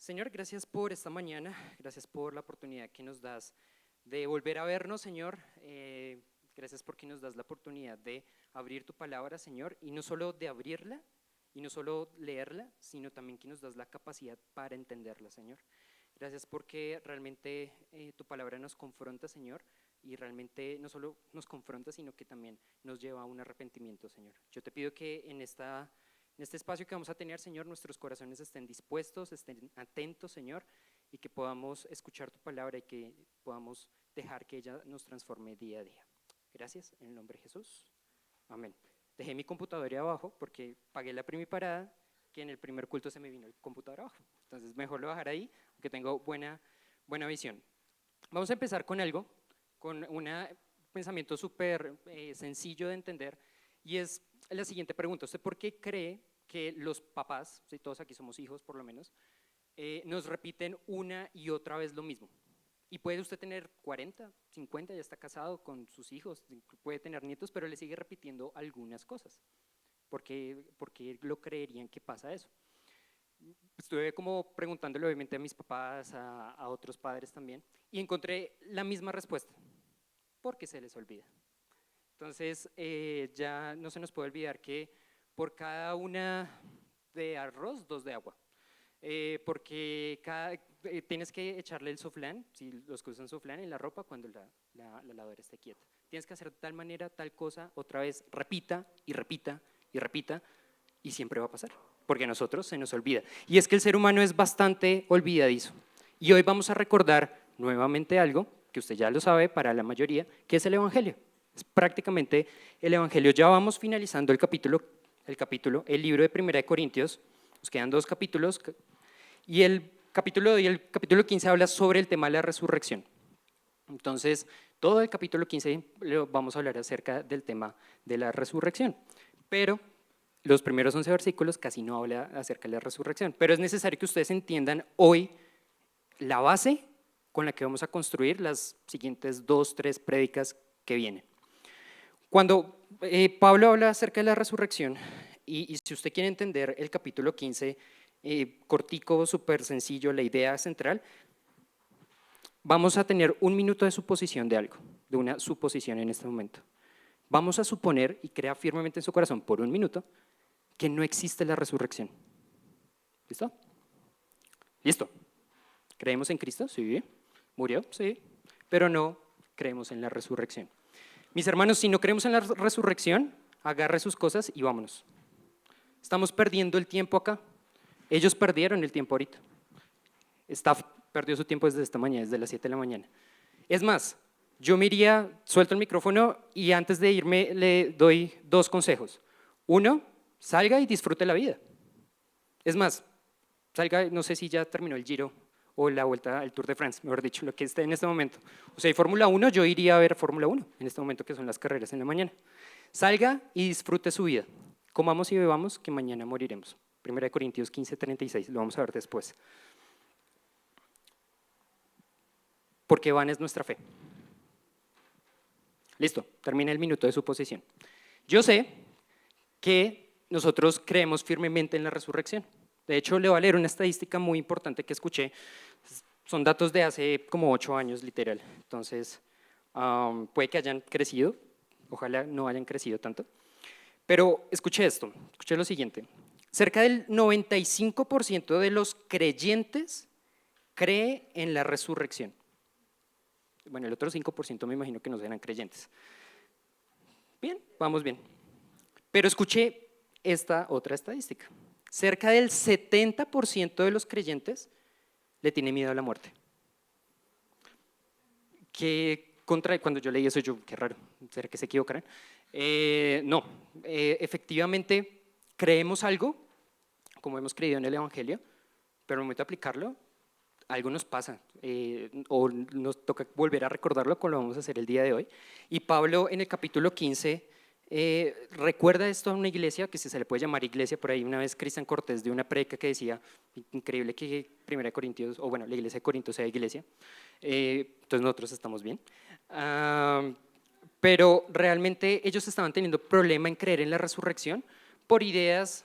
Señor, gracias por esta mañana, gracias por la oportunidad que nos das de volver a vernos, Señor. Gracias porque nos das la oportunidad de abrir tu palabra, Señor, y no solo de abrirla, y no solo leerla, sino también que nos das la capacidad para entenderla, Señor. Gracias porque realmente tu palabra nos confronta, Señor, y realmente no solo nos confronta, sino que también nos lleva a un arrepentimiento, Señor. Yo te pido que en este espacio que vamos a tener, Señor, nuestros corazones estén dispuestos, estén atentos, Señor, y que podamos escuchar tu palabra y que podamos dejar que ella nos transforme día a día. Gracias, en el nombre de Jesús. Amén. Dejé mi computadora ahí abajo porque pagué la primiparada, que en el primer culto se me vino el computador abajo. Entonces mejor lo dejar ahí, porque tengo buena visión. Vamos a empezar con algo, con un pensamiento súper sencillo de entender, y es la siguiente pregunta. ¿Usted por qué cree que los papás, si todos aquí somos hijos por lo menos, nos repiten una y otra vez lo mismo? Y puede usted tener 40, 50, ya está casado con sus hijos, puede tener nietos, pero le sigue repitiendo algunas cosas. ¿Por qué lo creerían que pasa eso? Estuve como preguntándole obviamente a mis papás, a otros padres también, y encontré la misma respuesta: porque se les olvida. Entonces ya no se nos puede olvidar que por cada una de arroz, 2 de agua. Porque tienes que echarle el soflán, si los que usan soflán, en la ropa cuando la lavadora esté quieta. Tienes que hacer de tal manera, tal cosa, otra vez, repita y repita y repita, y siempre va a pasar, porque a nosotros se nos olvida. Y es que el ser humano es bastante olvidadizo. Y hoy vamos a recordar nuevamente algo que usted ya lo sabe para la mayoría, que es el Evangelio. Es prácticamente el Evangelio. Ya vamos finalizando el libro de Primera de Corintios. Nos quedan 2 capítulos, y el capítulo 15 habla sobre el tema de la resurrección. Entonces, todo el capítulo 15 vamos a hablar acerca del tema de la resurrección, pero los primeros 11 versículos casi no habla acerca de la resurrección, pero es necesario que ustedes entiendan hoy la base con la que vamos a construir las siguientes 2, 3 prédicas que vienen. Cuando Pablo habla acerca de la resurrección, y si usted quiere entender el capítulo 15, cortico, súper sencillo, la idea central, vamos a tener 1 minuto de suposición de algo, de una suposición en este momento. Vamos a suponer, y crea firmemente en su corazón por 1 minuto, que no existe la resurrección. ¿Listo? ¿Listo? ¿Creemos en Cristo? Sí. ¿Murió? Sí. Pero no creemos en la resurrección. Mis hermanos, si no creemos en la resurrección, agarre sus cosas y vámonos. Estamos perdiendo el tiempo acá. Ellos perdieron el tiempo ahorita. Staff perdió su tiempo desde esta mañana, desde las 7 de la mañana. Es más, yo me iría, suelto el micrófono y antes de irme le doy 2 consejos. 1, salga y disfrute la vida. Es más, salga, no sé si ya terminó el Giro o la vuelta al Tour de France, mejor dicho, lo que esté en este momento. O sea, hay Fórmula 1, yo iría a ver Fórmula 1 en este momento, que son las carreras en la mañana. Salga y disfrute su vida. Comamos y bebamos, que mañana moriremos. 1 Corintios 15, 36, lo vamos a ver después. Porque vana es nuestra fe. Listo, termina el minuto de suposición. Yo sé que nosotros creemos firmemente en la resurrección. De hecho, le voy a leer una estadística muy importante que escuché. Son datos de hace como 8 años, literal. Entonces, puede que hayan crecido, ojalá no hayan crecido tanto. Pero escuché esto, escuché lo siguiente. Cerca del 95% de los creyentes cree en la resurrección. Bueno, el otro 5% me imagino que no serán creyentes. Bien, vamos bien. Pero escuché esta otra estadística. Cerca del 70% de los creyentes le tiene miedo a la muerte. Cuando yo leí eso, qué raro, ¿será que se equivocarán? No, efectivamente creemos algo, como hemos creído en el Evangelio, pero al momento de aplicarlo, algo nos pasa, o nos toca volver a recordarlo, como lo vamos a hacer el día de hoy. Y Pablo en el capítulo 15 recuerda esto a una iglesia, que se le puede llamar iglesia. Por ahí una vez Cristian Cortés dio una predica que decía, increíble que 1 Corintios, o bueno, la iglesia de Corinto sea iglesia, entonces nosotros estamos bien. Pero realmente ellos estaban teniendo problema en creer en la resurrección por ideas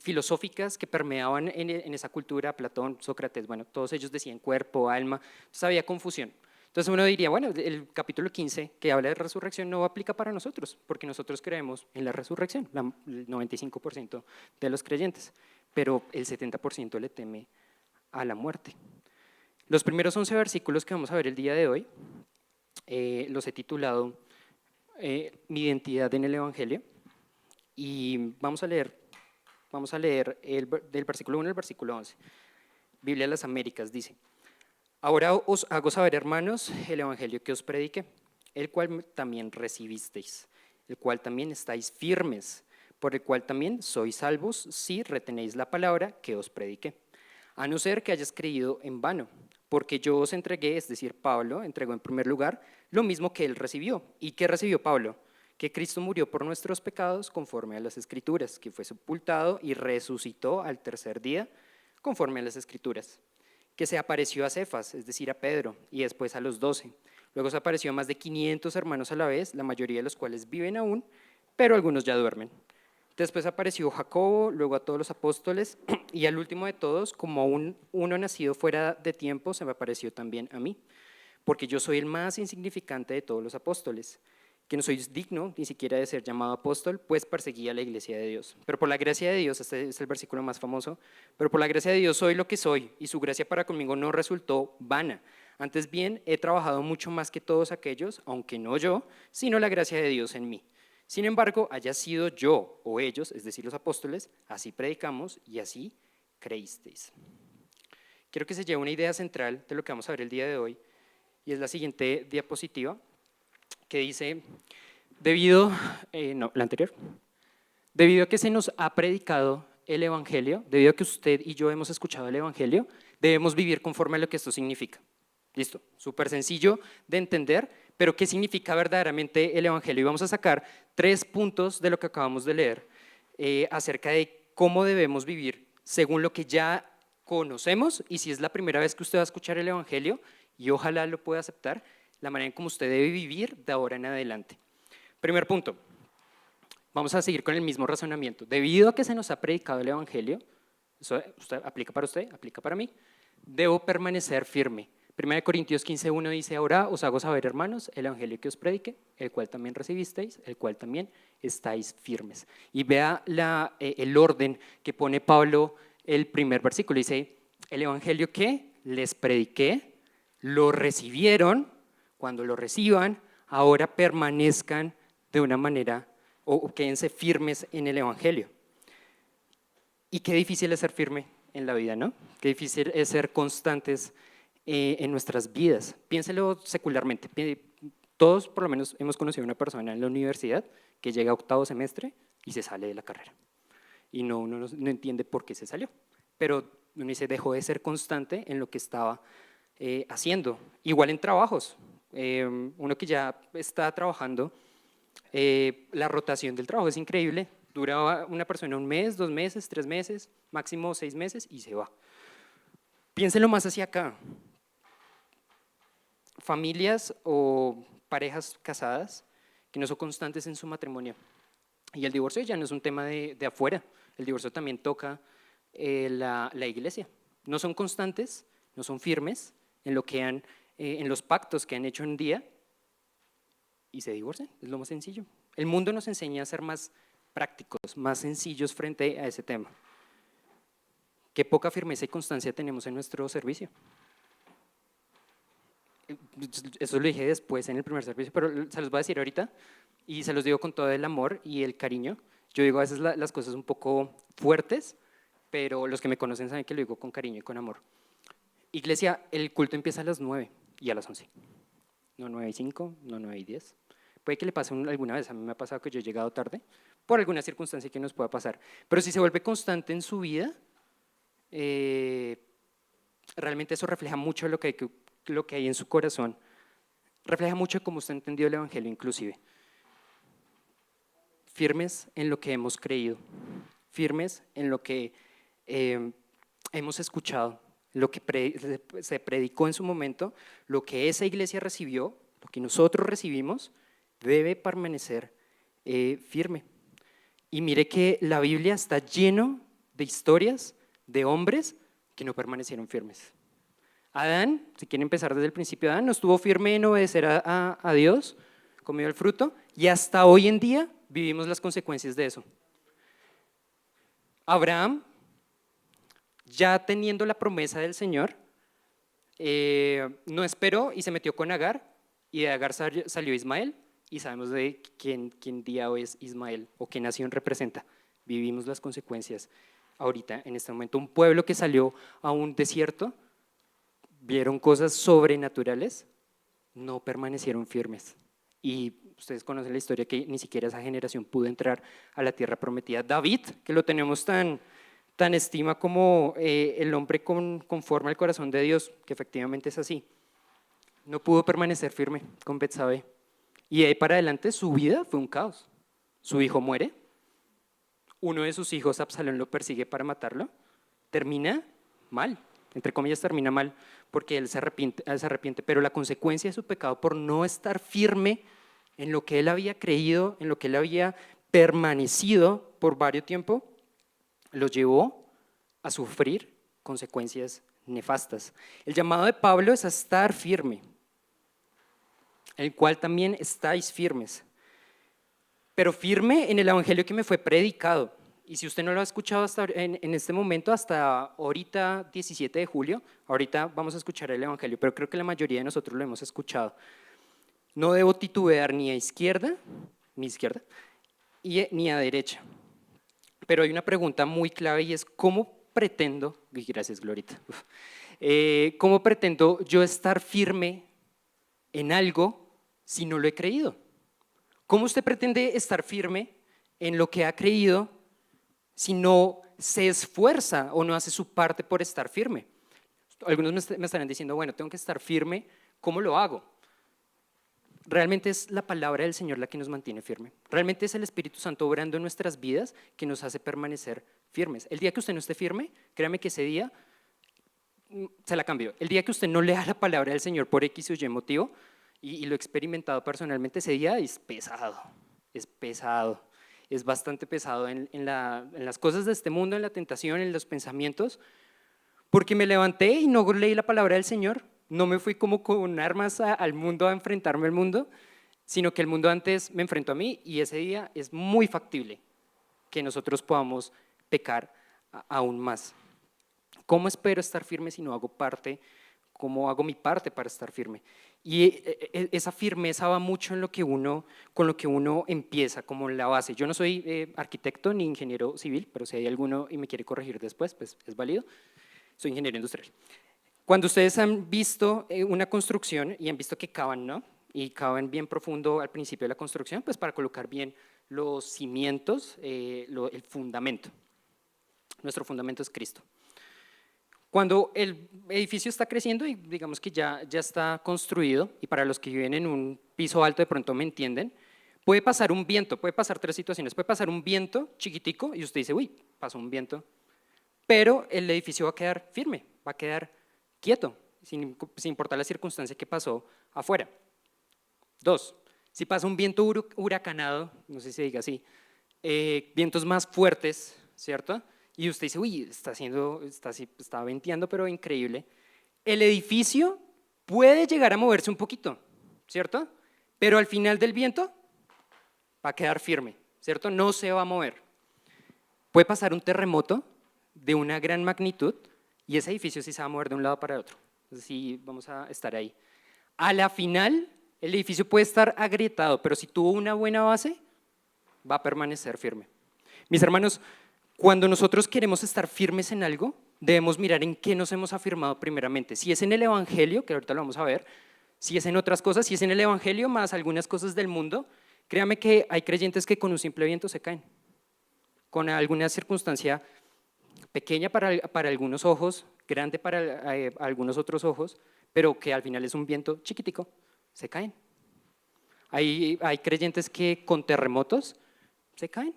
filosóficas que permeaban en esa cultura, Platón, Sócrates, bueno, todos ellos decían cuerpo, alma, entonces había confusión. Entonces uno diría, bueno, el capítulo 15 que habla de resurrección no aplica para nosotros, porque nosotros creemos en la resurrección, el 95% de los creyentes, pero el 70% le teme a la muerte. Los primeros 11 versículos que vamos a ver el día de hoy, los he titulado Mi identidad en el Evangelio, y vamos a leer del versículo 1 al versículo 11. Biblia de las Américas dice: Ahora os hago saber, hermanos, el evangelio que os prediqué, el cual también recibisteis, el cual también estáis firmes, por el cual también sois salvos si retenéis la palabra que os prediqué, a no ser que hayas creído en vano, porque yo os entregué, es decir, Pablo entregó en primer lugar lo mismo que él recibió. ¿Y qué recibió Pablo? Que Cristo murió por nuestros pecados conforme a las Escrituras, que fue sepultado y resucitó al tercer día conforme a las Escrituras, que se apareció a Cefas, es decir, a Pedro, y después a los 12. Luego se apareció a más de 500 hermanos a la vez, la mayoría de los cuales viven aún, pero algunos ya duermen. Después apareció Jacobo, luego a todos los apóstoles, y al último de todos, como uno nacido fuera de tiempo, se me apareció también a mí, porque yo soy el más insignificante de todos los apóstoles, que no soy digno ni siquiera de ser llamado apóstol, pues perseguía a la iglesia de Dios. Pero por la gracia de Dios, este es el versículo más famoso, pero por la gracia de Dios soy lo que soy, y su gracia para conmigo no resultó vana. Antes bien, he trabajado mucho más que todos aquellos, aunque no yo, sino la gracia de Dios en mí. Sin embargo, haya sido yo o ellos, es decir, los apóstoles, así predicamos y así creísteis. Quiero que se lleve una idea central de lo que vamos a ver el día de hoy, y es la siguiente diapositiva, que dice, debido a que se nos ha predicado el Evangelio, debido a que usted y yo hemos escuchado el Evangelio, debemos vivir conforme a lo que esto significa. Listo, súper sencillo de entender, pero ¿qué significa verdaderamente el Evangelio? Y vamos a sacar 3 puntos de lo que acabamos de leer acerca de cómo debemos vivir según lo que ya conocemos, y si es la primera vez que usted va a escuchar el Evangelio, y ojalá lo pueda aceptar, la manera en cómo usted debe vivir de ahora en adelante. Primer punto, vamos a seguir con el mismo razonamiento. Debido a que se nos ha predicado el Evangelio, eso aplica para usted, aplica para mí, debo permanecer firme. 1 Corintios 15:1 dice, ahora os hago saber, hermanos, el Evangelio que os predique, el cual también recibisteis, el cual también estáis firmes. Y vea el orden que pone Pablo el primer versículo. Dice, el Evangelio que les prediqué, lo recibieron. Cuando lo reciban, ahora permanezcan de una manera o quédense firmes en el Evangelio. Y qué difícil es ser firme en la vida, ¿no? Qué difícil es ser constantes en nuestras vidas. Piénselo secularmente. Todos por lo menos hemos conocido a una persona en la universidad que llega a 8º semestre y se sale de la carrera. Y uno no entiende por qué se salió. Pero uno dice, dejó de ser constante en lo que estaba haciendo. Igual en trabajos. Uno que ya está trabajando, la rotación del trabajo es increíble. Dura una persona 1 mes, 2 meses, 3 meses, máximo 6 meses y se va. Piénsenlo más hacia acá. Familias o parejas casadas que no son constantes en su matrimonio. Y el divorcio ya no es un tema de afuera, el divorcio también toca la iglesia. No son constantes, no son firmes en lo que en los pactos que han hecho un día y se divorcian, es lo más sencillo. El mundo nos enseña a ser más prácticos, más sencillos frente a ese tema. Qué poca firmeza y constancia tenemos en nuestro servicio. Eso lo dije después en el primer servicio, pero se los voy a decir ahorita y se los digo con todo el amor y el cariño. Yo digo a veces las cosas un poco fuertes, pero los que me conocen saben que lo digo con cariño y con amor. Iglesia, el culto empieza a las 9 y a las 11. No 9:05, no 9:10. Puede que le pase alguna vez, a mí me ha pasado que yo he llegado tarde, por alguna circunstancia que nos pueda pasar. Pero si se vuelve constante en su vida, realmente eso refleja mucho lo que hay en su corazón. Refleja mucho cómo usted entendió el Evangelio inclusive. Firmes en lo que hemos creído, firmes en lo que hemos escuchado, lo que se predicó en su momento, lo que esa iglesia recibió, lo que nosotros recibimos, debe permanecer firme. Y mire que la Biblia está lleno de historias de hombres que no permanecieron firmes. Adán, si quieren empezar desde el principio, Adán no estuvo firme en obedecer a Dios, comió el fruto, y hasta hoy en día vivimos las consecuencias de eso. Abraham, ya teniendo la promesa del Señor, no esperó y se metió con Agar, y de Agar salió Ismael, y sabemos de quién día hoy es Ismael, o qué nación representa. Vivimos las consecuencias ahorita, en este momento. Un pueblo que salió a un desierto, vieron cosas sobrenaturales, no permanecieron firmes. Y ustedes conocen la historia que ni siquiera esa generación pudo entrar a la tierra prometida. David, que lo tenemos tan estima como el hombre conforme al corazón de Dios, que efectivamente es así, no pudo permanecer firme con Betsabé. Y de ahí para adelante su vida fue un caos. Su hijo muere, uno de sus hijos, Absalón, lo persigue para matarlo, termina mal, entre comillas termina mal, porque él se arrepiente, pero la consecuencia de su pecado por no estar firme en lo que él había creído, en lo que él había permanecido por varios tiempo, lo llevó a sufrir consecuencias nefastas. El llamado de Pablo es a estar firme, el cual también estáis firmes, pero firme en el evangelio que me fue predicado. Y si usted no lo ha escuchado hasta en este momento, hasta ahorita 17 de julio, ahorita vamos a escuchar el evangelio, pero creo que la mayoría de nosotros lo hemos escuchado. No debo titubear ni a izquierda, ni a derecha. Pero hay una pregunta muy clave y es ¿cómo pretendo, y gracias Glorita, cómo pretendo yo estar firme en algo si no lo he creído? ¿Cómo usted pretende estar firme en lo que ha creído si no se esfuerza o no hace su parte por estar firme? Algunos me estarán diciendo, bueno, tengo que estar firme, ¿cómo lo hago? Realmente es la palabra del Señor la que nos mantiene firme. Realmente es el Espíritu Santo obrando en nuestras vidas que nos hace permanecer firmes. El día que usted no esté firme, créame que ese día se la cambió. El día que usted no lea la palabra del Señor por X o Y motivo, y lo he experimentado personalmente, ese día es pesado, es bastante pesado en las cosas de este mundo, en la tentación, en los pensamientos, porque me levanté y no leí la palabra del Señor, no me fui como con armas al mundo a enfrentarme al mundo, sino que el mundo antes me enfrentó a mí, y ese día es muy factible que nosotros podamos pecar aún más. ¿Cómo espero estar firme si no hago parte? ¿Cómo hago mi parte para estar firme? Y esa firmeza va mucho con lo que uno empieza, como la base. Yo no soy arquitecto ni ingeniero civil, pero si hay alguno y me quiere corregir después, pues es válido. Soy ingeniero industrial. Cuando ustedes han visto una construcción y han visto que cavan, ¿no? Y cavan bien profundo al principio de la construcción, pues para colocar bien los cimientos, el fundamento. Nuestro fundamento es Cristo. Cuando el edificio está creciendo y digamos que ya está construido, y para los que viven en un piso alto de pronto me entienden, puede pasar un viento, puede pasar tres situaciones, puede pasar un viento chiquitico y usted dice, uy, pasó un viento, pero el edificio va a quedar firme, va a quedar quieto, sin importar la circunstancia que pasó afuera. Dos, si pasa un viento huracanado, no sé si se diga así, vientos más fuertes, ¿cierto? Y usted dice, uy, está venteando, pero increíble. El edificio puede llegar a moverse un poquito, ¿cierto? Pero al final del viento va a quedar firme, ¿cierto? No se va a mover. Puede pasar un terremoto de una gran magnitud y ese edificio sí se va a mover de un lado para el otro. Entonces sí, vamos a estar ahí. A la final, el edificio puede estar agrietado, pero si tuvo una buena base, va a permanecer firme. Mis hermanos, cuando nosotros queremos estar firmes en algo, debemos mirar en qué nos hemos afirmado primeramente. Si es en el Evangelio, que ahorita lo vamos a ver, si es en otras cosas, si es en el Evangelio más algunas cosas del mundo, créame que hay creyentes que con un simple viento se caen. Con alguna circunstancia pequeña para algunos ojos, grande para algunos otros ojos, pero que al final es un viento chiquitico, se caen. Hay creyentes que con terremotos se caen.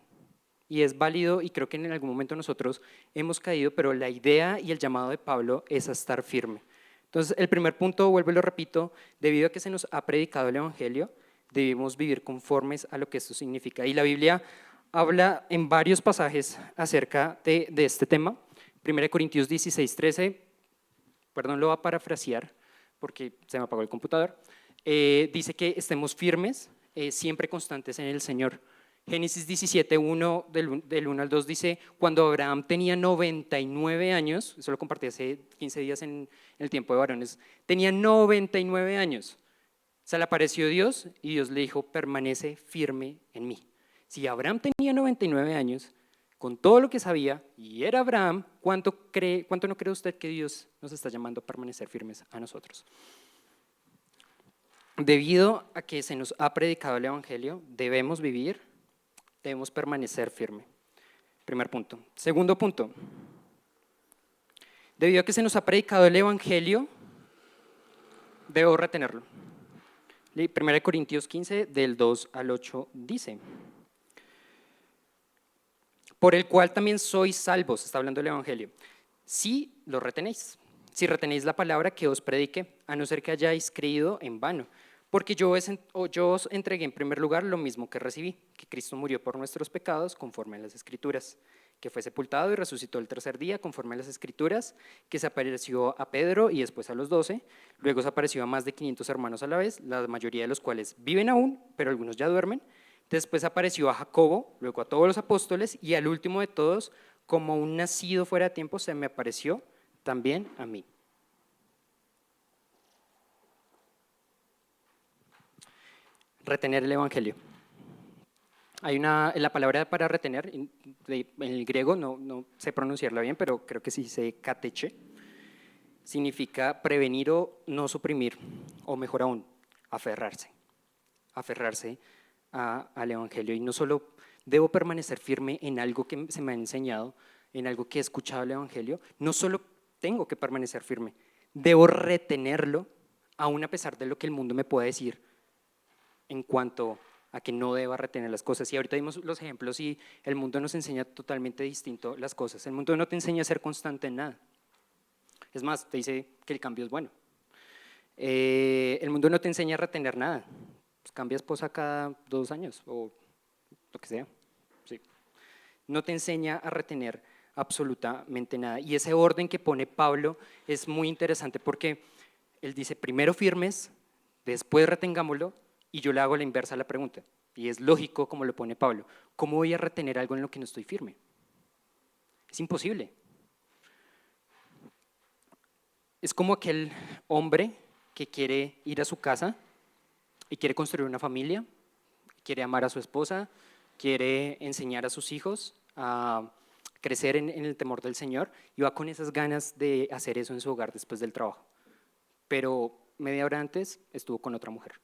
Y es válido, y creo que en algún momento nosotros hemos caído, pero la idea y el llamado de Pablo es a estar firme. Entonces, el primer punto, vuelvo y lo repito, debido a que se nos ha predicado el Evangelio, debemos vivir conformes a lo que esto significa. Y la Biblia habla en varios pasajes acerca de este tema. 1 Corintios 16, 13, perdón, lo voy a parafrasear porque se me apagó el computador. Dice que estemos firmes, siempre constantes en el Señor. Génesis 17, 1, del 1 al 2 dice, cuando Abraham tenía 99 años, eso lo compartí hace 15 días en el tiempo de varones, tenía 99 años, se le apareció Dios y Dios le dijo, permanece firme en mí. Si Abraham tenía 99 años, con todo lo que sabía, y era Abraham, ¿cuánto no cree usted que Dios nos está llamando a permanecer firmes a nosotros? Debido a que se nos ha predicado el Evangelio, debemos vivir, debemos permanecer firme. Primer punto. Segundo punto. Debido a que se nos ha predicado el Evangelio, debo retenerlo. 1 Corintios 15, del 2 al 8 dice, por el cual también sois salvos, está hablando del Evangelio, si lo retenéis, si retenéis la palabra que os prediqué, a no ser que hayáis creído en vano. Porque yo os entregué en primer lugar lo mismo que recibí, que Cristo murió por nuestros pecados conforme a las Escrituras, que fue sepultado y resucitó el tercer día conforme a las Escrituras, que se apareció a Pedro y después a los 12, luego se apareció a más de 500 hermanos a la vez, la mayoría de los cuales viven aún, pero algunos ya duermen. Después apareció a Jacobo, luego a todos los apóstoles y al último de todos, como un nacido fuera de tiempo, se me apareció también a mí. Retener el Evangelio. Hay la palabra para retener, en el griego no sé pronunciarla bien, pero creo que sí dice kateche, significa prevenir o no suprimir, o mejor aún, aferrarse al Evangelio. Y no solo debo permanecer firme en algo que se me ha enseñado, en algo que he escuchado el Evangelio, no solo tengo que permanecer firme, debo retenerlo, aún a pesar de lo que el mundo me pueda decir en cuanto a que no deba retener las cosas. Y ahorita vimos los ejemplos y el mundo nos enseña totalmente distinto las cosas. El mundo no te enseña a ser constante en nada. Es más, te dice que el cambio es bueno. El mundo no te enseña a retener nada. Pues cambia esposa cada 2 años o lo que sea. Sí. No te enseña a retener absolutamente nada. Y ese orden que pone Pablo es muy interesante porque él dice, primero firmes, después retengámoslo, y yo le hago la inversa a la pregunta. Y es lógico como lo pone Pablo. ¿Cómo voy a retener algo en lo que no estoy firme? Es imposible. Es como aquel hombre que quiere ir a su casa y quiere construir una familia, quiere amar a su esposa, quiere enseñar a sus hijos a crecer en el temor del Señor y va con esas ganas de hacer eso en su hogar después del trabajo. Pero media hora antes estuvo con otra mujer.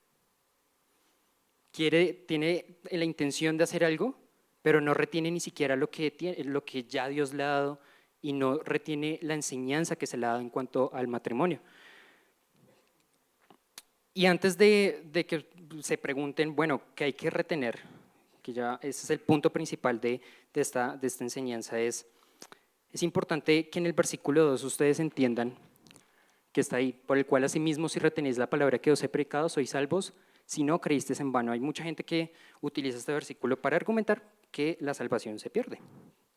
Tiene la intención de hacer algo, pero no retiene ni siquiera lo que ya Dios le ha dado y no retiene la enseñanza que se le ha dado en cuanto al matrimonio. Y antes de que se pregunten, bueno, ¿qué hay que retener? Que ya ese es el punto principal de esta enseñanza, es importante que en el versículo 2 ustedes entiendan que está ahí, por el cual asimismo si retenéis la palabra que os he predicado, sois salvos, si no creísteis en vano. Hay mucha gente que utiliza este versículo para argumentar que la salvación se pierde,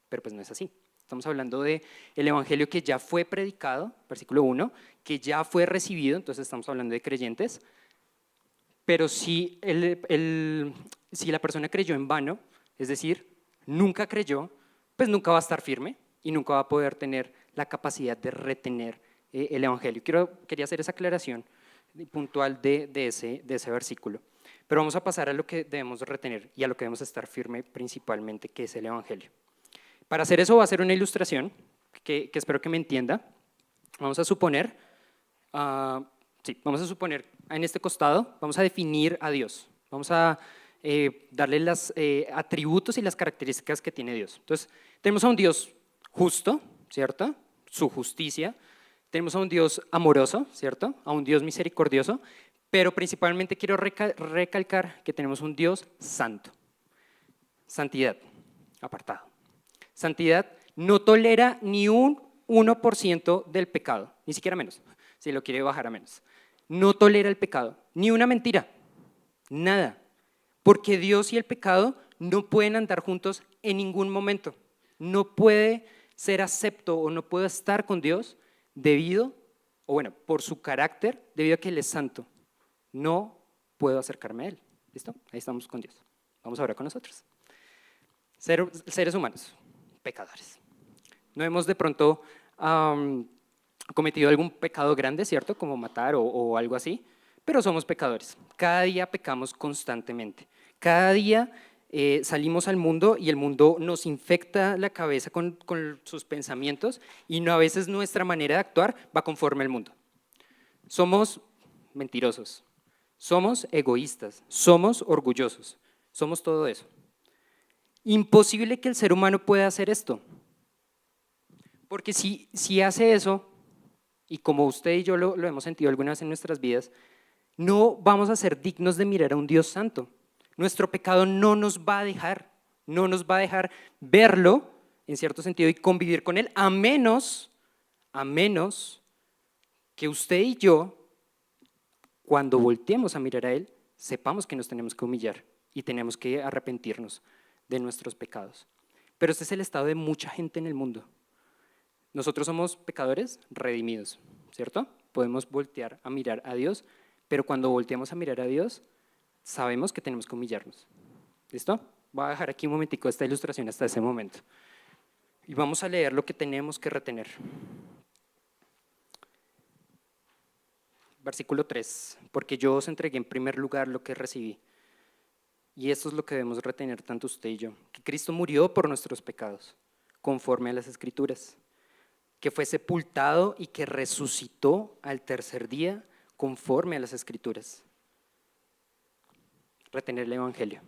pero pues no es así. Estamos hablando del evangelio que ya fue predicado, versículo 1, que ya fue recibido, entonces estamos hablando de creyentes, pero si la persona creyó en vano, es decir, nunca creyó, pues nunca va a estar firme y nunca va a poder tener la capacidad de retener el evangelio. Quería hacer esa aclaración puntual de ese versículo. Pero vamos a pasar a lo que debemos retener y a lo que debemos estar firme principalmente, que es el evangelio. Para hacer eso voy a hacer una ilustración que espero que me entienda. Vamos a suponer en este costado, vamos a definir a Dios. Vamos a darle los atributos y las características que tiene Dios. Entonces, tenemos a un Dios justo, ¿cierto? Su justicia. Tenemos a un Dios amoroso, ¿cierto? A un Dios misericordioso, pero principalmente quiero recalcar que tenemos un Dios santo. Santidad, apartado. Santidad no tolera ni un 1% del pecado, ni siquiera menos, si lo quiere bajar a menos. No tolera el pecado, ni una mentira, nada. Porque Dios y el pecado no pueden andar juntos en ningún momento. No puede ser acepto o no puede estar con Dios por su carácter, debido a que Él es santo. No puedo acercarme a Él. ¿Listo? Ahí estamos con Dios. Vamos ahora con nosotros. Seres humanos, pecadores. No hemos de pronto cometido algún pecado grande, ¿cierto? Como matar o algo así, pero somos pecadores. Cada día pecamos constantemente. Cada día salimos al mundo y el mundo nos infecta la cabeza con sus pensamientos y no, a veces nuestra manera de actuar va conforme al mundo. Somos mentirosos, somos egoístas, somos orgullosos, somos todo eso. Imposible que el ser humano pueda hacer esto, porque si hace eso, y como usted y yo lo hemos sentido alguna vez en nuestras vidas, no vamos a ser dignos de mirar a un Dios santo. Nuestro pecado no nos va a dejar verlo, en cierto sentido, y convivir con Él, a menos que usted y yo, cuando volteemos a mirar a Él, sepamos que nos tenemos que humillar y tenemos que arrepentirnos de nuestros pecados. Pero este es el estado de mucha gente en el mundo. Nosotros somos pecadores redimidos, ¿cierto? Podemos voltear a mirar a Dios, pero cuando volteamos a mirar a Dios, sabemos que tenemos que humillarnos. ¿Listo? Voy a dejar aquí un momentico esta ilustración hasta ese momento. Y vamos a leer lo que tenemos que retener. Versículo 3. Porque yo os entregué en primer lugar lo que recibí. Y esto es lo que debemos retener tanto usted y yo. Que Cristo murió por nuestros pecados, conforme a las Escrituras. Que fue sepultado y que resucitó al tercer día, conforme a las Escrituras. Retener el Evangelio.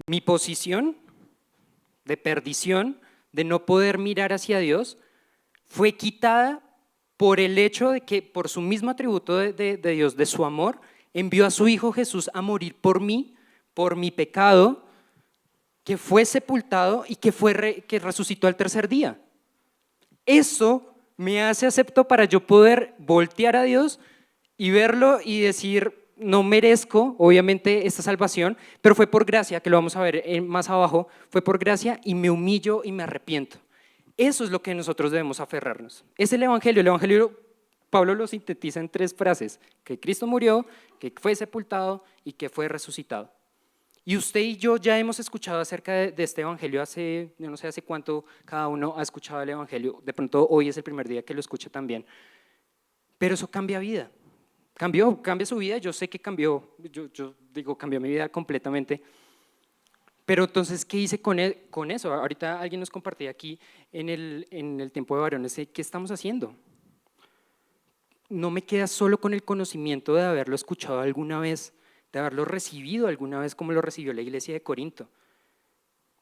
Mi posición de perdición, de no poder mirar hacia Dios, fue quitada por el hecho de que, por su mismo atributo de Dios, de su amor, envió a su Hijo Jesús a morir por mí, por mi pecado, que fue sepultado y que resucitó al tercer día. Eso me hace acepto para yo poder voltear a Dios y verlo y decir, no merezco, obviamente, esta salvación, pero fue por gracia, que lo vamos a ver más abajo, fue por gracia y me humillo y me arrepiento. Eso es lo que nosotros debemos aferrarnos. Es el Evangelio Pablo lo sintetiza en 3 frases, que Cristo murió, que fue sepultado y que fue resucitado. Y usted y yo ya hemos escuchado acerca de este Evangelio yo no sé hace cuánto cada uno ha escuchado el Evangelio, de pronto hoy es el primer día que lo escucha también, pero eso cambia vida. Cambia su vida, yo sé que cambió, cambió mi vida completamente. Pero entonces, ¿qué hice con eso? Ahorita alguien nos compartía aquí en el tiempo de varones, ¿qué estamos haciendo? No me queda solo con el conocimiento de haberlo escuchado alguna vez, de haberlo recibido alguna vez como lo recibió la iglesia de Corinto.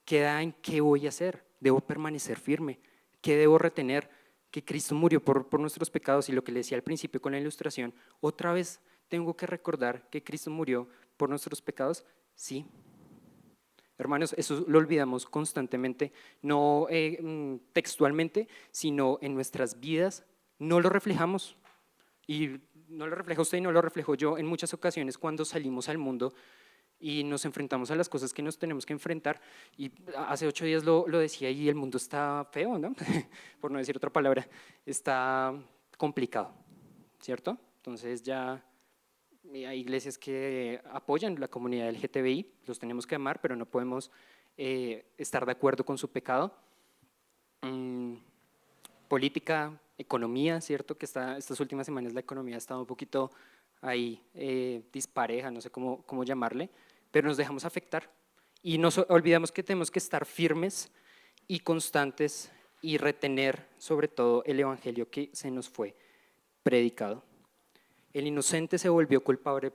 Queda en qué voy a hacer, debo permanecer firme, qué debo retener, que Cristo murió por nuestros pecados y lo que le decía al principio con la ilustración, otra vez tengo que recordar que Cristo murió por nuestros pecados, sí. Hermanos, eso lo olvidamos constantemente, no textualmente, sino en nuestras vidas, no lo reflejamos. Y no lo refleja usted y no lo reflejo yo en muchas ocasiones cuando salimos al mundo y nos enfrentamos a las cosas que nos tenemos que enfrentar. Y hace 8 días lo decía y el mundo está feo, ¿no? Por no decir otra palabra, está complicado, ¿cierto? Entonces ya hay iglesias que apoyan la comunidad LGTBI, los tenemos que amar, pero no podemos estar de acuerdo con su pecado. Política, economía, ¿cierto? Que estas últimas semanas la economía ha estado un poquito ahí dispareja, no sé cómo llamarle, pero nos dejamos afectar y nos olvidamos que tenemos que estar firmes y constantes y retener sobre todo el evangelio que se nos fue predicado. El inocente se volvió culpable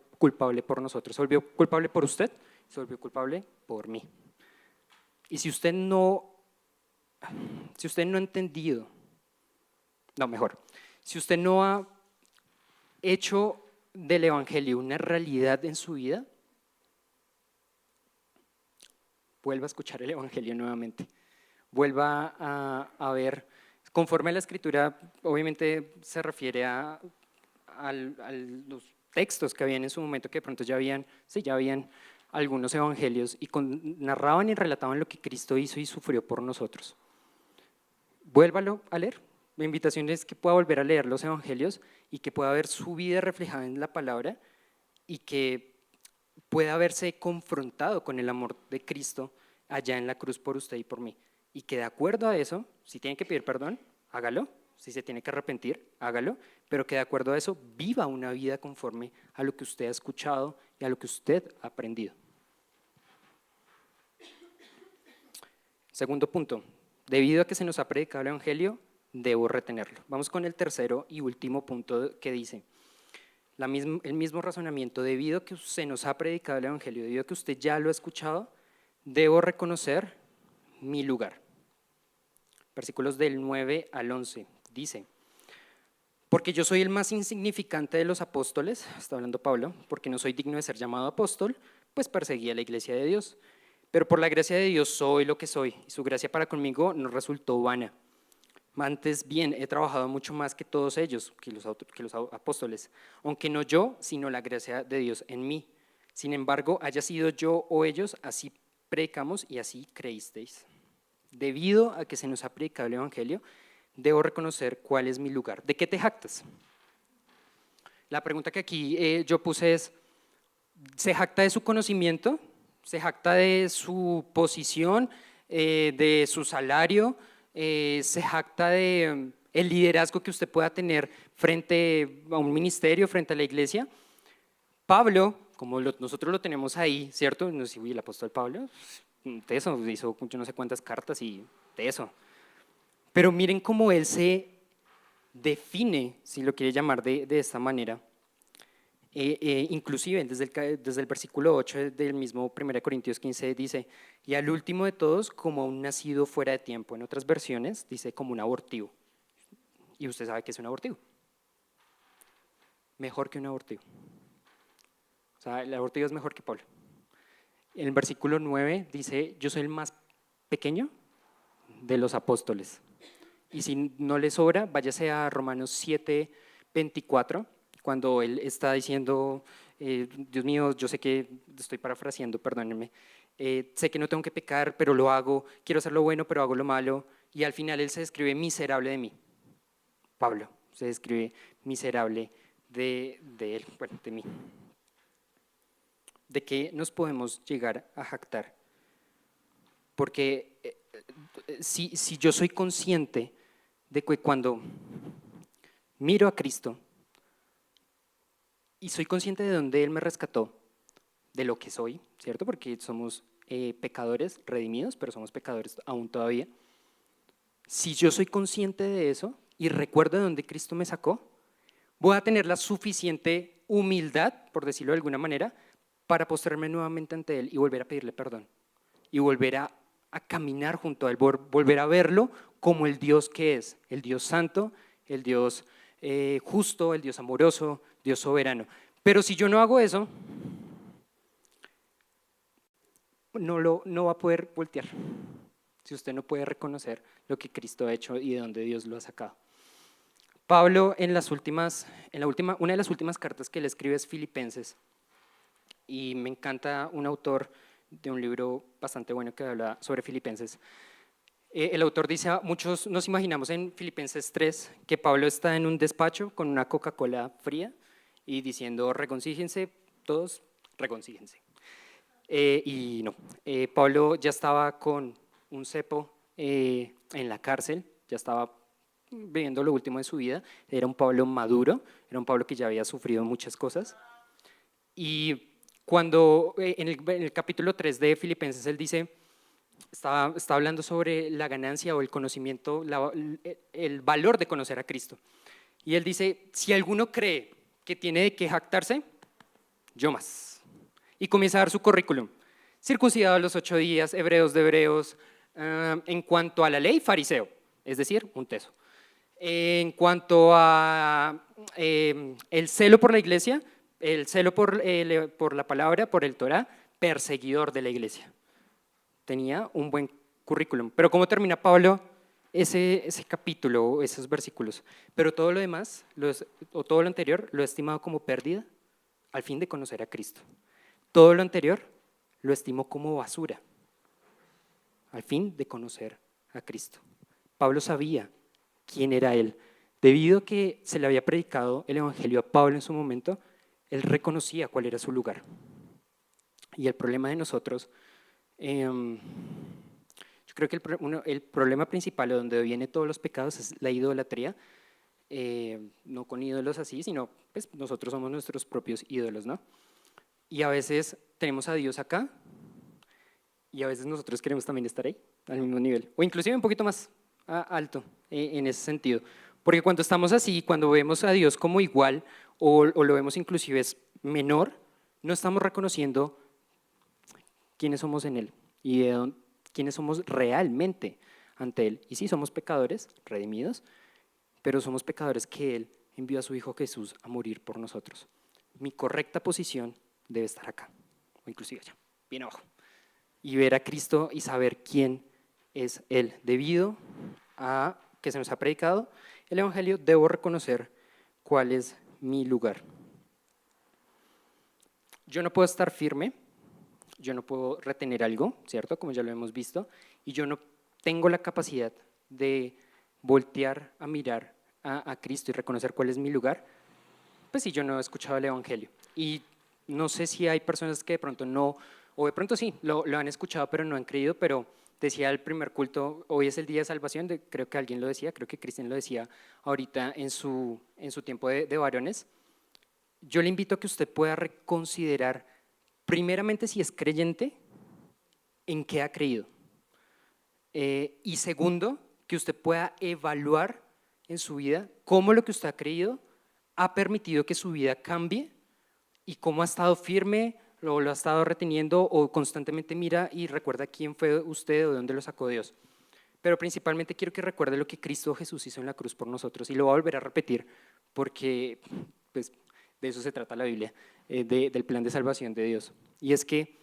por nosotros, se volvió culpable por usted, se volvió culpable por mí. Y si usted no ha entendido, si usted no ha hecho del evangelio una realidad en su vida, vuelva a escuchar el evangelio nuevamente, vuelva a ver, conforme a la escritura, obviamente se refiere a los textos que habían en su momento, que de pronto ya habían algunos evangelios y narraban y relataban lo que Cristo hizo y sufrió por nosotros. Vuélvalo a leer. Mi invitación es que pueda volver a leer los evangelios y que pueda ver su vida reflejada en la palabra y que pueda verse confrontado con el amor de Cristo allá en la cruz por usted y por mí. Y que de acuerdo a eso, si tiene que pedir perdón, hágalo. Si se tiene que arrepentir, hágalo. Pero que de acuerdo a eso, viva una vida conforme a lo que usted ha escuchado y a lo que usted ha aprendido. Segundo punto, debido a que se nos ha predicado el evangelio, debo retenerlo. Vamos con el tercero y último punto que dice, el mismo razonamiento, debido a que se nos ha predicado el evangelio, debido a que usted ya lo ha escuchado, debo reconocer mi lugar. Versículos del 9 al 11, dice, porque yo soy el más insignificante de los apóstoles, está hablando Pablo, porque no soy digno de ser llamado apóstol, pues perseguí a la iglesia de Dios. Pero por la gracia de Dios soy lo que soy, y su gracia para conmigo no resultó vana. Antes bien, he trabajado mucho más que todos ellos, que los apóstoles, aunque no yo, sino la gracia de Dios en mí. Sin embargo, haya sido yo o ellos, así predicamos y así creísteis. Debido a que se nos ha predicado el evangelio, debo reconocer cuál es mi lugar. ¿De qué te jactas? La pregunta que aquí yo puse es, ¿se jacta de su conocimiento? ¿Se jacta de su posición, de su salario? ¿Se jacta de el liderazgo que usted pueda tener frente a un ministerio, frente a la iglesia? Pablo, como nosotros lo tenemos ahí, ¿cierto? No sé, el apóstol Pablo, de eso, hizo yo no sé cuántas cartas y de eso. Pero miren cómo él se define, si lo quiere llamar de esta manera. Inclusive desde el versículo 8 del mismo 1 Corintios 15 dice, y al último de todos como un nacido fuera de tiempo. En otras versiones dice como un abortivo. Y usted sabe que es un abortivo. Mejor que un abortivo. O sea, el abortivo es mejor que Pablo. En el versículo 9 dice, yo soy el más pequeño de los apóstoles. Y si no le sobra, váyase a Romanos 7, 24, cuando él está diciendo, Dios mío, yo sé que estoy parafraseando, perdónenme, sé que no tengo que pecar, pero lo hago, quiero hacer lo bueno, pero hago lo malo, y al final él se describe miserable de mí. Pablo se describe miserable de él, bueno, de mí. ¿De qué nos podemos llegar a jactar? Porque si yo soy consciente de que cuando miro a Cristo y soy consciente de dónde Él me rescató, de lo que soy, ¿cierto? Porque somos pecadores redimidos, pero somos pecadores aún todavía. Si yo soy consciente de eso y recuerdo de dónde Cristo me sacó, voy a tener la suficiente humildad, por decirlo de alguna manera, para postrarme nuevamente ante Él y volver a pedirle perdón. Y volver a caminar junto a Él, volver a verlo como el Dios que es, el Dios santo, el Dios justo, el Dios amoroso, Dios soberano. Pero si yo no hago eso, no va a poder voltear, si usted no puede reconocer lo que Cristo ha hecho y de dónde Dios lo ha sacado. Pablo, una de las últimas cartas que le escribe es Filipenses, y me encanta un autor de un libro bastante bueno que habla sobre Filipenses. El autor dice, muchos nos imaginamos en Filipenses 3 que Pablo está en un despacho con una Coca-Cola fría y diciendo, reconcíjense, todos reconcíjense. Y no, Pablo ya estaba con un cepo en la cárcel, ya estaba viviendo lo último de su vida, era un Pablo maduro, era un Pablo que ya había sufrido muchas cosas. Y cuando en el capítulo 3 de Filipenses él dice, está hablando sobre la ganancia o el conocimiento, el valor de conocer a Cristo. Y él dice, si alguno cree que tiene de qué jactarse, yo más. Y comienza a dar su currículum. Circuncidado a los 8 días, hebreos de hebreos, en cuanto a la ley, fariseo, es decir, un teso. En cuanto a el celo por la iglesia, el celo por la palabra, por el Torah, perseguidor de la iglesia. Tenía un buen currículum. Pero ¿cómo termina Pablo ese capítulo, esos versículos? Pero todo lo demás, o todo lo anterior, lo he estimado como pérdida al fin de conocer a Cristo. Todo lo anterior lo estimó como basura, al fin de conocer a Cristo. Pablo sabía quién era él. Debido a que se le había predicado el evangelio a Pablo en su momento, él reconocía cuál era su lugar. Y el problema de nosotros, yo creo que el problema principal, o donde vienen todos los pecados, es la idolatría. No con ídolos así, sino pues nosotros somos nuestros propios ídolos, ¿no? Y a veces tenemos a Dios acá y a veces nosotros queremos también estar ahí, al mismo nivel, o inclusive un poquito más alto en ese sentido. Porque cuando estamos así, cuando vemos a Dios como igual o lo vemos inclusive es menor, no estamos reconociendo quiénes somos en Él y quiénes somos realmente ante Él. Y sí, somos pecadores redimidos, pero somos pecadores que Él envió a su Hijo Jesús a morir por nosotros. Mi correcta posición debe estar acá, o inclusive allá, bien abajo. Y ver a Cristo y saber quién es Él. Debido a que se nos ha predicado el Evangelio, debo reconocer cuál es mi lugar. Yo no puedo estar firme, yo no puedo retener algo, ¿cierto? Como ya lo hemos visto, y yo no tengo la capacidad de voltear a mirar a Cristo y reconocer cuál es mi lugar, pues si yo no he escuchado el Evangelio. Y no sé si hay personas que de pronto no, o de pronto sí, lo han escuchado pero no han creído, pero decía el primer culto, hoy es el día de salvación, creo que alguien lo decía, creo que Cristian lo decía ahorita en su tiempo de varones. Yo le invito a que usted pueda reconsiderar, primeramente, si es creyente, en qué ha creído. Y segundo, que usted pueda evaluar en su vida cómo lo que usted ha creído ha permitido que su vida cambie y cómo ha estado firme, lo ha estado reteniendo o constantemente mira y recuerda quién fue usted o de dónde lo sacó Dios. Pero principalmente quiero que recuerde lo que Cristo Jesús hizo en la cruz por nosotros, y lo voy a volver a repetir porque pues, de eso se trata la Biblia, del plan de salvación de Dios. Y es que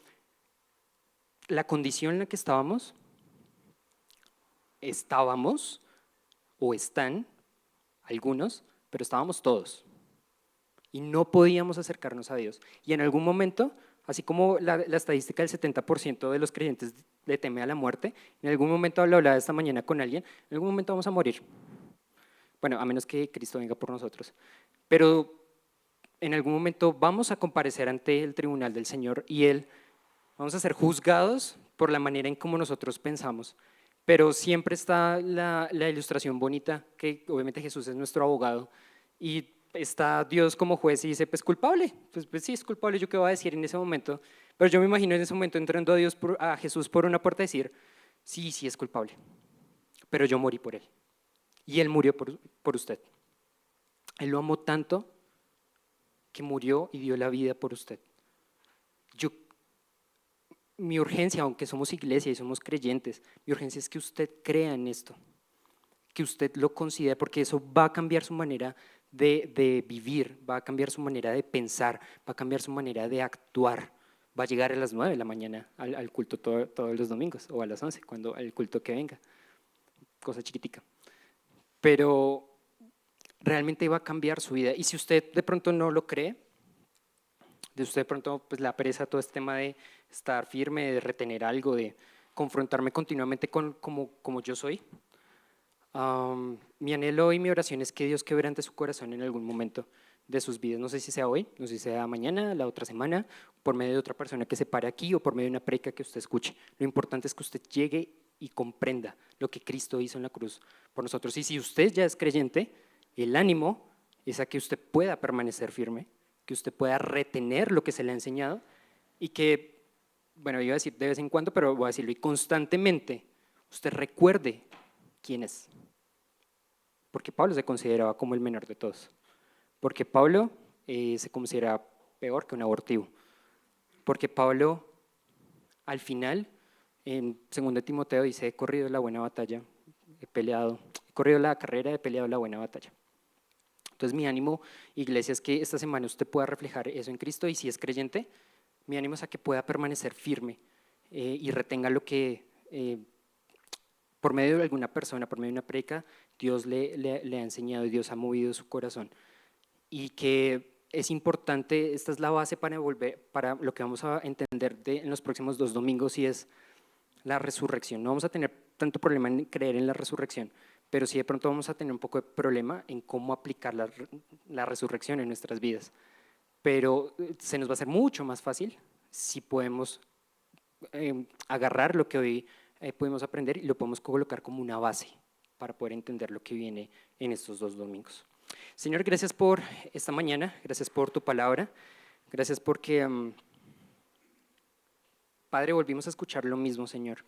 la condición en la que estábamos o están algunos, pero estábamos todos. Y no podíamos acercarnos a Dios. Y en algún momento, así como la estadística del 70% de los creyentes le teme a la muerte, en algún momento, lo hablaba esta mañana con alguien, en algún momento vamos a morir. Bueno, a menos que Cristo venga por nosotros. Pero en algún momento vamos a comparecer ante el tribunal del Señor y vamos a ser juzgados por la manera en cómo nosotros pensamos. Pero siempre está la ilustración bonita, que obviamente Jesús es nuestro abogado, y está Dios como juez y dice, pues culpable, pues sí, es culpable, ¿yo qué voy a decir en ese momento? Pero yo me imagino en ese momento entrando a Jesús por una puerta y decir, sí, sí es culpable, pero yo morí por él, y él murió por usted. Él lo amó tanto que murió y dio la vida por usted. Mi urgencia, aunque somos iglesia y somos creyentes, mi urgencia es que usted crea en esto, que usted lo considere, porque eso va a cambiar su manera de vivir, va a cambiar su manera de pensar, va a cambiar su manera de actuar. Va a llegar a las 9 de la mañana al culto todos los domingos, o a las 11, cuando el culto que venga, cosa chiquitica. Pero realmente va a cambiar su vida. Y si usted de pronto no lo cree, de usted de pronto pues, le apresa todo este tema de estar firme, de retener algo, de confrontarme continuamente como yo soy. Mi anhelo y mi oración es que Dios quebrante su corazón en algún momento de sus vidas. No sé si sea hoy, no sé si sea mañana, la otra semana, por medio de otra persona que se pare aquí o por medio de una predica que usted escuche. Lo importante es que usted llegue y comprenda lo que Cristo hizo en la cruz por nosotros. Y si usted ya es creyente, el ánimo es a que usted pueda permanecer firme, que usted pueda retener lo que se le ha enseñado y que, bueno, iba a decir de vez en cuando, pero voy a decirlo, y constantemente usted recuerde quién es. Porque Pablo se consideraba como el menor de todos. Porque Pablo se considera peor que un abortivo. Porque Pablo, al final, en 2 Timoteo dice, he corrido la buena batalla, he corrido la carrera, he peleado la buena batalla. Entonces mi ánimo, iglesia, es que esta semana usted pueda reflejar eso en Cristo, y si es creyente, mi ánimo es a que pueda permanecer firme y retenga lo que por medio de alguna persona, por medio de una predica, Dios le ha enseñado y Dios ha movido su corazón. Y que es importante, esta es la base para lo que vamos a entender en los próximos 2 domingos, y es la resurrección. No vamos a tener tanto problema en creer en la resurrección, pero sí de pronto vamos a tener un poco de problema en cómo aplicar la resurrección en nuestras vidas. Pero se nos va a hacer mucho más fácil si podemos agarrar lo que hoy podemos aprender y lo podemos colocar como una base para poder entender lo que viene en estos 2 domingos. Señor, gracias por esta mañana, gracias por tu palabra, gracias porque, Padre, volvimos a escuchar lo mismo, Señor.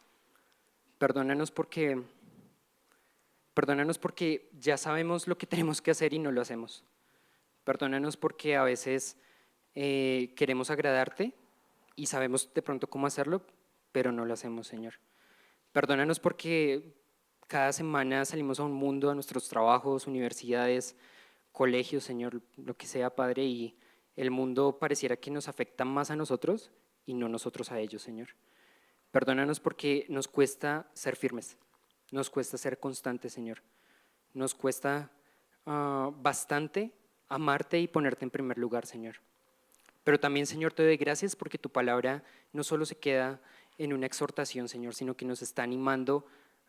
Perdónanos porque ya sabemos lo que tenemos que hacer y no lo hacemos. Perdónanos porque a veces queremos agradarte y sabemos de pronto cómo hacerlo, pero no lo hacemos, Señor. Perdónanos porque cada semana salimos a un mundo, a nuestros trabajos, universidades, colegios, Señor, lo que sea, Padre, y el mundo pareciera que nos afecta más a nosotros y no nosotros a ellos, Señor. Perdónanos porque nos cuesta ser firmes, nos cuesta ser constantes, Señor. Nos cuesta bastante amarte y ponerte en primer lugar, Señor. Pero también, Señor, te doy gracias porque tu palabra no solo se queda en una exhortación, Señor, sino que nos está animando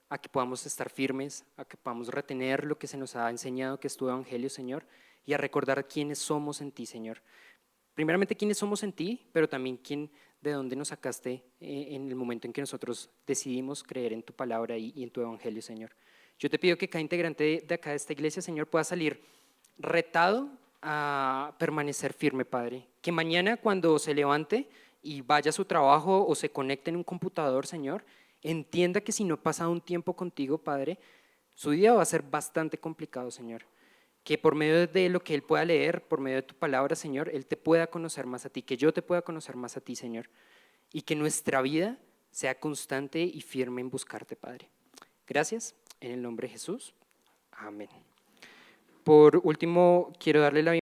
a que podamos estar firmes, a que podamos retener lo que se nos ha enseñado, que es tu evangelio, Señor, y a recordar quiénes somos en ti, Señor. Primeramente, quiénes somos en ti, pero también de dónde nos sacaste en el momento en que nosotros decidimos creer en tu palabra y en tu evangelio, Señor. Yo te pido que cada integrante de acá de esta iglesia, Señor, pueda salir retado a permanecer firme, Padre. Que mañana cuando se levante y vaya a su trabajo o se conecte en un computador, Señor, entienda que si no ha pasado un tiempo contigo, Padre, su día va a ser bastante complicado, Señor. Que por medio de lo que Él pueda leer, por medio de tu palabra, Señor, Él te pueda conocer más a ti, que yo te pueda conocer más a ti, Señor. Y que nuestra vida sea constante y firme en buscarte, Padre. Gracias, en el nombre de Jesús. Amén. Por último, quiero darle la bienvenida